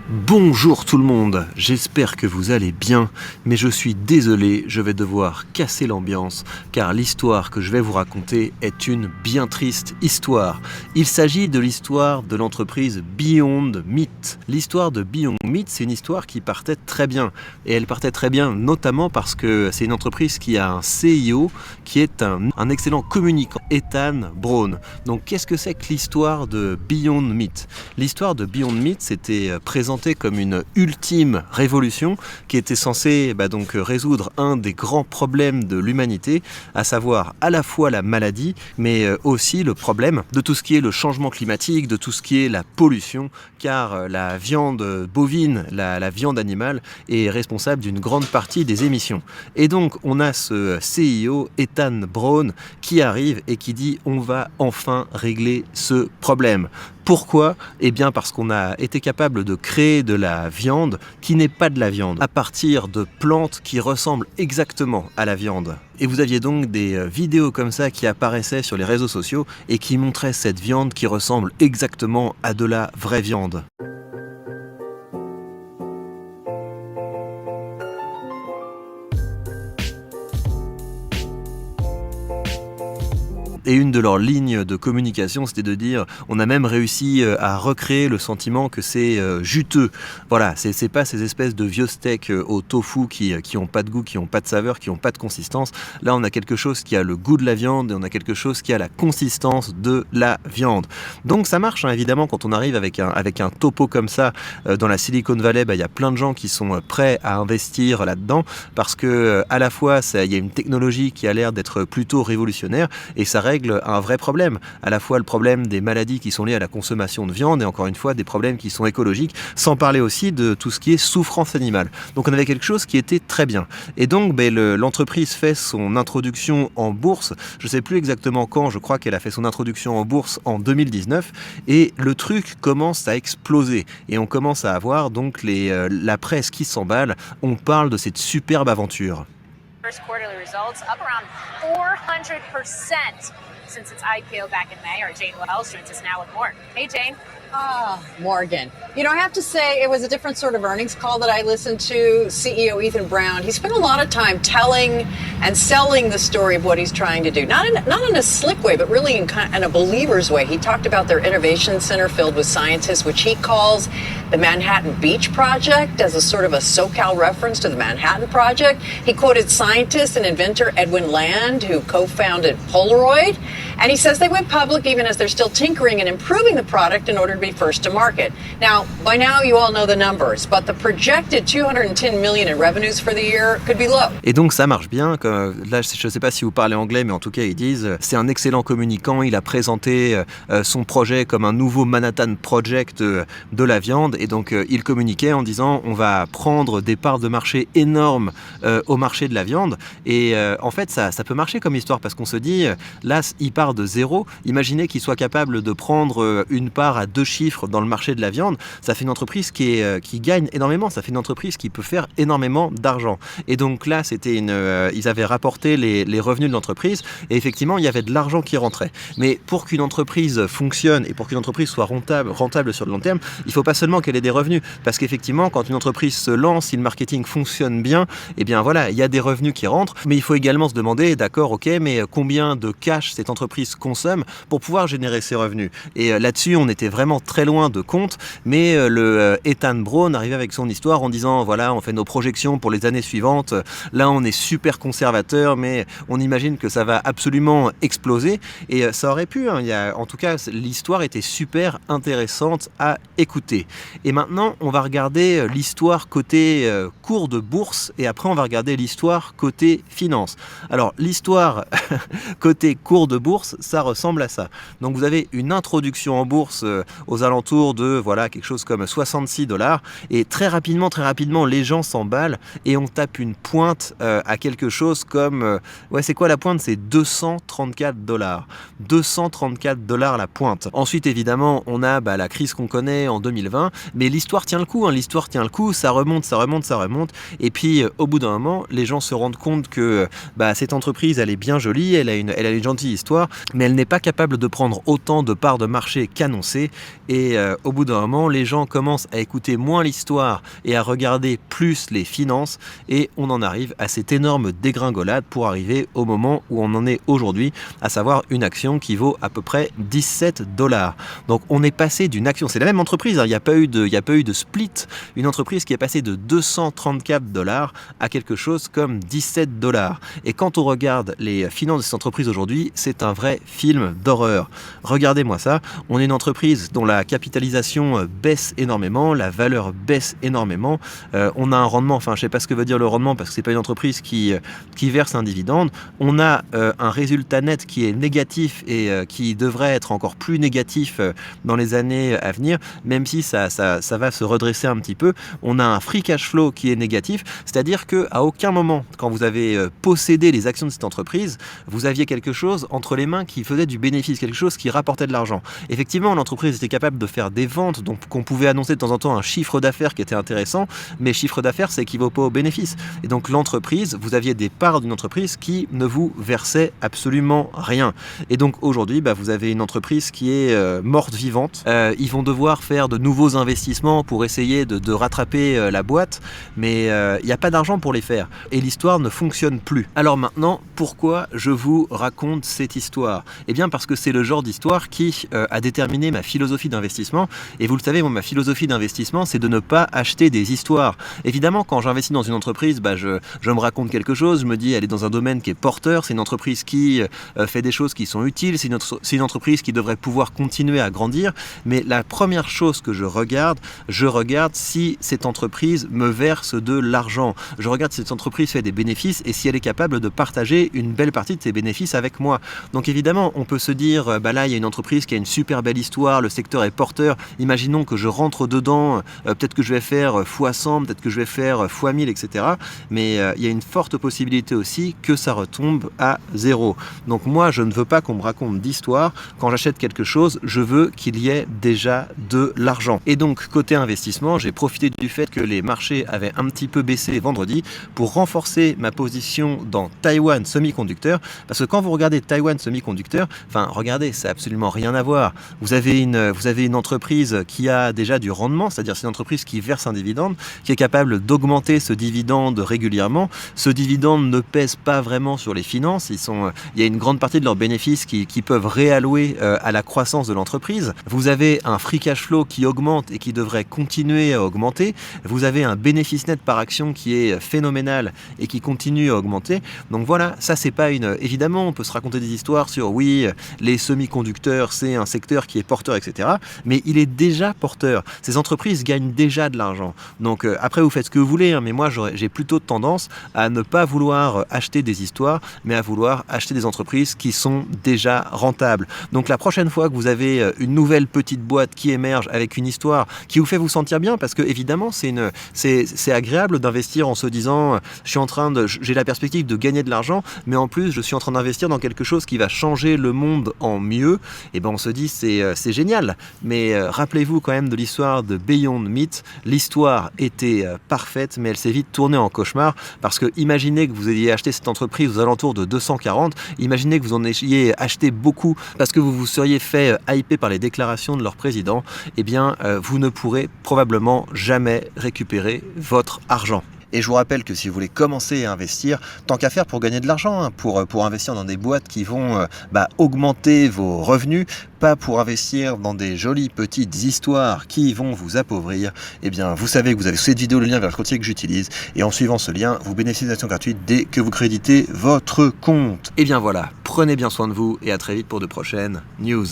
Bonjour tout le monde, j'espère que vous allez bien, mais je suis désolé, je vais devoir casser l'ambiance, car l'histoire que je vais vous raconter est une bien triste histoire. Il s'agit de l'histoire de l'entreprise Beyond Meat. L'histoire de Beyond Meat, c'est une histoire qui partait très bien, et elle partait très bien notamment parce que c'est une entreprise qui a un CIO qui est un excellent communicant, Ethan Brown. Donc qu'est-ce que c'est que l'histoire de Beyond Meat ? L'histoire de Beyond Meat, c'était présenté comme une ultime révolution qui était censée donc résoudre un des grands problèmes de l'humanité, à savoir à la fois la maladie, mais aussi le problème de tout ce qui est le changement climatique, de tout ce qui est la pollution, car la viande bovine, la viande animale, est responsable d'une grande partie des émissions. Et donc on a ce CIO, Ethan Brown, qui arrive et qui dit on va enfin régler ce problème. Pourquoi ? Eh bien parce qu'on a été capable de créer de la viande qui n'est pas de la viande, à partir de plantes qui ressemblent exactement à la viande. Et vous aviez donc des vidéos comme ça qui apparaissaient sur les réseaux sociaux et qui montraient cette viande qui ressemble exactement à de la vraie viande. Et une de leurs lignes de communication, c'était de dire on a même réussi à recréer le sentiment que c'est juteux. Voilà, c'est pas ces espèces de vieux steaks au tofu qui ont pas de goût, qui ont pas de saveur, qui ont pas de consistance. Là, on a quelque chose qui a le goût de la viande et on a quelque chose qui a la consistance de la viande. Donc ça marche, hein, évidemment, quand on arrive avec un topo comme ça dans la Silicon Valley, il y a plein de gens qui sont prêts à investir là-dedans parce que à la fois, il y a une technologie qui a l'air d'être plutôt révolutionnaire et ça règle un vrai problème, à la fois le problème des maladies qui sont liées à la consommation de viande et encore une fois des problèmes qui sont écologiques, sans parler aussi de tout ce qui est souffrance animale. Donc on avait quelque chose qui était très bien. Et donc l'entreprise fait son introduction en bourse, je ne sais plus exactement quand, je crois qu'elle a fait son introduction en bourse en 2019 et le truc commence à exploser et on commence à avoir donc la presse qui s'emballe, on parle de cette superbe aventure. First quarterly results up around 400% since its IPO back in May. Our Jane Wells joins us now with more. Hey, Jane. Morgan. I have to say it was a different sort of earnings call that I listened to. CEO Ethan Brown, he spent a lot of time telling and selling the story of what he's trying to do. Not in a slick way, but really in a believer's way. He talked about their innovation center filled with scientists, which he calls the Manhattan Beach Project as a sort of a SoCal reference to the Manhattan Project. He quoted scientist and inventor Edwin Land, who co-founded Polaroid. And he says they went public even as they're still tinkering and improving the product in order to be first to market. Now, by now you all know the numbers, but the projected 210 million in revenues for the year could be low. Et donc ça marche bien. Là, je ne sais pas si vous parlez anglais, mais en tout cas ils disent c'est un excellent communicant. Il a présenté son projet comme un nouveau Manhattan Project de la viande, et donc il communiquait en disant on va prendre des parts de marché énormes au marché de la viande. Et en fait ça peut marcher comme histoire parce qu'on se dit là il part de zéro. Imaginez qu'il soit capable de prendre une part à 2 chiffres dans le marché de la viande. Ça fait une entreprise qui gagne énormément. Ça fait une entreprise qui peut faire énormément d'argent. Et donc là, ils avaient rapporté les revenus de l'entreprise et effectivement, il y avait de l'argent qui rentrait. Mais pour qu'une entreprise fonctionne et pour qu'une entreprise soit rentable sur le long terme, il ne faut pas seulement qu'elle ait des revenus. Parce qu'effectivement, quand une entreprise se lance, si le marketing fonctionne bien, eh bien voilà, il y a des revenus qui rentrent. Mais il faut également se demander, d'accord, ok, mais combien de cash cette entreprise consomme pour pouvoir générer ses revenus. Et là-dessus, on était vraiment très loin de compte, mais Ethan Brown arrivait avec son histoire en disant, voilà, on fait nos projections pour les années suivantes, là on est super conservateur, mais on imagine que ça va absolument exploser, et ça aurait pu, hein, en tout cas, l'histoire était super intéressante à écouter. Et maintenant, on va regarder l'histoire côté cours de bourse, et après on va regarder l'histoire côté finance. Alors, l'histoire côté cours de bourse, ça ressemble à ça. Donc vous avez une introduction en bourse aux alentours de quelque chose comme $66 et très rapidement les gens s'emballent et on tape une pointe à quelque chose comme c'est quoi la pointe? C'est $234. $234 la pointe. Ensuite évidemment on a la crise qu'on connaît en 2020, mais l'histoire tient le coup, ça remonte et puis au bout d'un moment les gens se rendent compte que cette entreprise elle est bien jolie, elle a une gentille histoire, mais elle n'est pas capable de prendre autant de parts de marché qu'annoncé Et au bout d'un moment, les gens commencent à écouter moins l'histoire et à regarder plus les finances, et on en arrive à cette énorme dégringolade pour arriver au moment où on en est aujourd'hui, à savoir une action qui vaut à peu près 17 $. Donc on est passé d'une action, c'est la même entreprise, hein, il n'y a pas eu de split, une entreprise qui est passée de 234 $ à quelque chose comme 17 $. Et quand on regarde les finances de cette entreprise aujourd'hui, c'est un vrai film d'horreur. Regardez-moi ça, on est une entreprise dont la capitalisation baisse énormément, la valeur baisse énormément, on a un rendement, enfin je ne sais pas ce que veut dire le rendement parce que c'est pas une entreprise qui verse un dividende, on a un résultat net qui est négatif et qui devrait être encore plus négatif dans les années à venir, même si ça va se redresser un petit peu. On a un free cash flow qui est négatif, c'est-à-dire qu'à aucun moment, quand vous avez possédé les actions de cette entreprise, vous aviez quelque chose entre les mains qui faisait du bénéfice, quelque chose qui rapportait de l'argent. Effectivement, l'entreprise était capable de faire des ventes, donc qu'on pouvait annoncer de temps en temps un chiffre d'affaires qui était intéressant, mais chiffre d'affaires, ça équivaut pas au bénéfice. Et donc l'entreprise, vous aviez des parts d'une entreprise qui ne vous versait absolument rien. Et donc aujourd'hui, vous avez une entreprise qui est morte vivante. Ils vont devoir faire de nouveaux investissements pour essayer de rattraper la boîte, mais il n'y a pas d'argent pour les faire. Et l'histoire ne fonctionne plus. Alors maintenant, pourquoi je vous raconte cette histoire ? Eh bien parce que c'est le genre d'histoire qui a déterminé ma philosophie d'investissement. Et vous le savez, moi, ma philosophie d'investissement, c'est de ne pas acheter des histoires. Évidemment, quand j'investis dans une entreprise, je me raconte quelque chose, je me dis elle est dans un domaine qui est porteur, c'est une entreprise qui fait des choses qui sont utiles, c'est une entreprise qui devrait pouvoir continuer à grandir, mais la première chose que je regarde si cette entreprise me verse de l'argent. Je regarde si cette entreprise fait des bénéfices et si elle est capable de partager une belle partie de ses bénéfices avec moi. Donc évidemment, on peut se dire, là il y a une entreprise qui a une super belle histoire, le secteur est porteur, imaginons que je rentre dedans, peut-être que je vais faire x100, peut-être que je vais faire x1000, etc. Mais il y a une forte possibilité aussi que ça retombe à zéro. Donc moi, je ne veux pas qu'on me raconte d'histoire. Quand j'achète quelque chose, je veux qu'il y ait déjà de l'argent. Et donc, côté investissement, j'ai profité du fait que les marchés avaient un petit peu baissé vendredi pour renforcer ma position dans Taiwan Semiconductor. Parce que quand vous regardez Taiwan Semiconductor, regardez, ça n'a absolument rien à voir. Vous avez une entreprise qui a déjà du rendement, c'est-à-dire c'est une entreprise qui verse un dividende, qui est capable d'augmenter ce dividende régulièrement. Ce dividende ne pèse pas vraiment sur les finances. Il y a une grande partie de leurs bénéfices qui peuvent réallouer à la croissance de l'entreprise. Vous avez un free cash flow qui augmente et qui devrait continuer à augmenter. Vous avez un bénéfice net par action qui est phénoménal et qui continue à augmenter. Donc voilà, ça c'est pas une... Évidemment, on peut se raconter des histoires sur oui, les semi-conducteurs, c'est un secteur qui est porteur, etc. Mais il est déjà porteur. Ces entreprises gagnent déjà de l'argent. Donc après, vous faites ce que vous voulez, mais moi j'ai plutôt tendance à ne pas vouloir acheter des histoires, mais à vouloir acheter des entreprises qui sont déjà rentables. Donc la prochaine fois que vous avez une nouvelle petite boîte qui émerge avec une histoire qui vous fait vous sentir bien, parce que évidemment c'est agréable d'investir en se disant j'ai la perspective de gagner de l'argent, mais en plus je suis en train d'investir dans quelque chose qui va changer le monde en mieux, et on se dit c'est génial. Mais rappelez-vous quand même de l'histoire de Beyond Meat. L'histoire était parfaite, mais elle s'est vite tournée en cauchemar, parce que imaginez que vous ayez acheté cette entreprise aux alentours de 240, imaginez que vous en ayez acheté beaucoup parce que vous vous seriez fait hyper par les déclarations de leur président, vous ne pourrez probablement jamais récupérer votre argent. Et je vous rappelle que si vous voulez commencer à investir, tant qu'à faire pour gagner de l'argent, pour investir dans des boîtes qui vont augmenter vos revenus, pas pour investir dans des jolies petites histoires qui vont vous appauvrir, vous savez que vous avez sous cette vidéo le lien vers le côté que j'utilise, et en suivant ce lien, vous bénéficiez d'actions gratuites dès que vous créditez votre compte. Voilà, prenez bien soin de vous et à très vite pour de prochaines news.